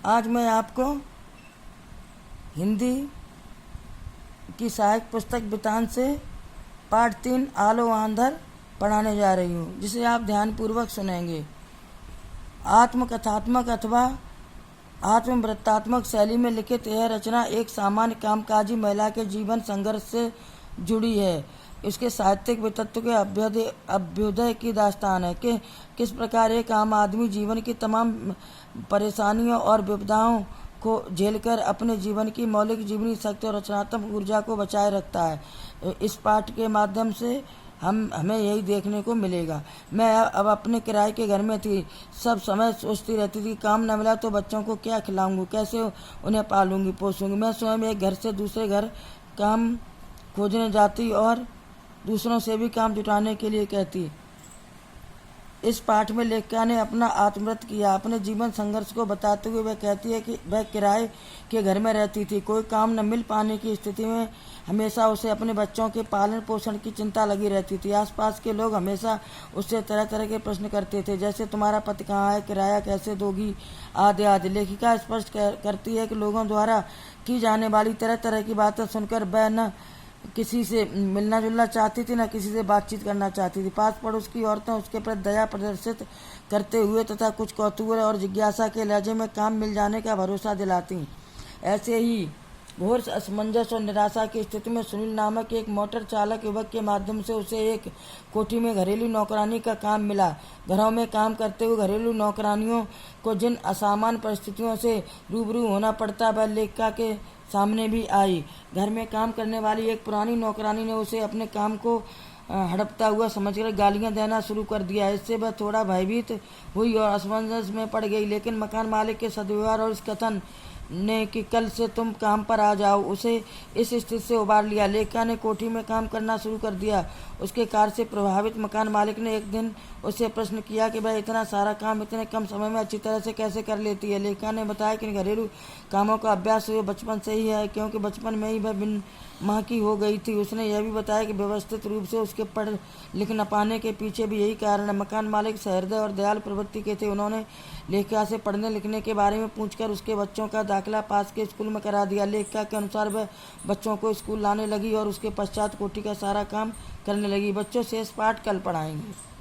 आज मैं आपको हिंदी की सहायक पुस्तक बितान से पाठ 3 आलो आंधर पढ़ाने जा रही हूँ, जिसे आप ध्यानपूर्वक सुनेंगे। आत्मकथात्मक अथवा आत्मवृत्तात्मक शैली में लिखित यह रचना एक सामान्य कामकाजी महिला के जीवन संघर्ष से जुड़ी है। इसके साहित्यिक व्यक्तित्व के अभ्युदय की दास्तान है कि किस प्रकार एक आम आदमी जीवन की तमाम परेशानियों और विपदाओं को झेलकर अपने जीवन की मौलिक जीवनी शक्ति और रचनात्मक ऊर्जा को बचाए रखता है। इस पाठ के माध्यम से हमें यही देखने को मिलेगा। मैं अब अपने किराए के घर में थी। सब समय सोचती रहती थी, काम न मिला तो बच्चों को क्या खिलाऊंगी, कैसे उन्हें पालूंगी पोसूंगी। मैं स्वयं एक घर से दूसरे घर काम खोजने जाती और दूसरों से भी काम जुटाने के लिए कहती। इस पाठ में लेखिका ने अपना आत्मवृत किया। अपने जीवन संघर्ष को बताते हुए वह कहती है कि वह किराए के घर में रहती थी। कोई काम न मिल पाने की स्थिति में हमेशा उसे अपने बच्चों के पालन पोषण की चिंता लगी रहती थी। आसपास के लोग हमेशा उससे तरह तरह के प्रश्न करते थे, जैसे तुम्हारा पति कहाँ है, किराया कैसे दोगी, आदि आदि। लेखिका स्पष्ट करती है कि लोगों द्वारा की जाने वाली तरह तरह की बातें सुनकर वह न किसी से मिलना जुलना चाहती थी, न किसी से बातचीत करना चाहती थी। पास पड़ोस की औरतें उसके प्रति दया प्रदर्शित करते हुए तथा कुछ कौतूहल और जिज्ञासा के लहजे में काम मिल जाने का भरोसा दिलाती। ऐसे ही घोर असमंजस और निराशा की स्थिति में सुनील नामक एक मोटर चालक युवक के माध्यम से उसे एक कोठी में घरेलू नौकरानी का काम मिला। घरों में काम करते हुए घरेलू नौकरानियों को जिन असामान्य परिस्थितियों से रूबरू होना पड़ता वह लेखिका के सामने भी आई। घर में काम करने वाली एक पुरानी नौकरानी ने उसे अपने काम को हड़पता हुआ समझकर गालियां देना शुरू कर दिया। इससे वह थोड़ा भयभीत हुई और असमंजस में पड़ गई, लेकिन मकान मालिक के सदव्यवहार और इस कथन ने कि कल से तुम काम पर आ जाओ उसे इस स्थिति से उबार लिया। लेखिका ने कोठी में काम करना शुरू कर दिया। उसके कार्य से प्रभावित मकान मालिक ने एक दिन उससे प्रश्न किया कि वह इतना सारा काम इतने कम समय में अच्छी तरह से कैसे कर लेती है। लेखिका ने बताया कि घरेलू कामों का अभ्यास हुए बचपन से ही है, क्योंकि बचपन में ही वह बिन माँ की हो गई थी। उसने यह भी बताया कि व्यवस्थित रूप से उसके पढ़ लिख न पाने के पीछे भी यही कारण है। मकान मालिक सहृदय और दयालु प्रवृत्ति के थे। उन्होंने लेखिका से पढ़ने लिखने के बारे में पूछकर उसके बच्चों का दाखिला पास के स्कूल में करा दिया। लेखिका के अनुसार वह बच्चों को स्कूल लाने लगी और उसके पश्चात कोठी का सारा काम करने लगी। बच्चों शेष पाठ कल पढ़ाएंगे।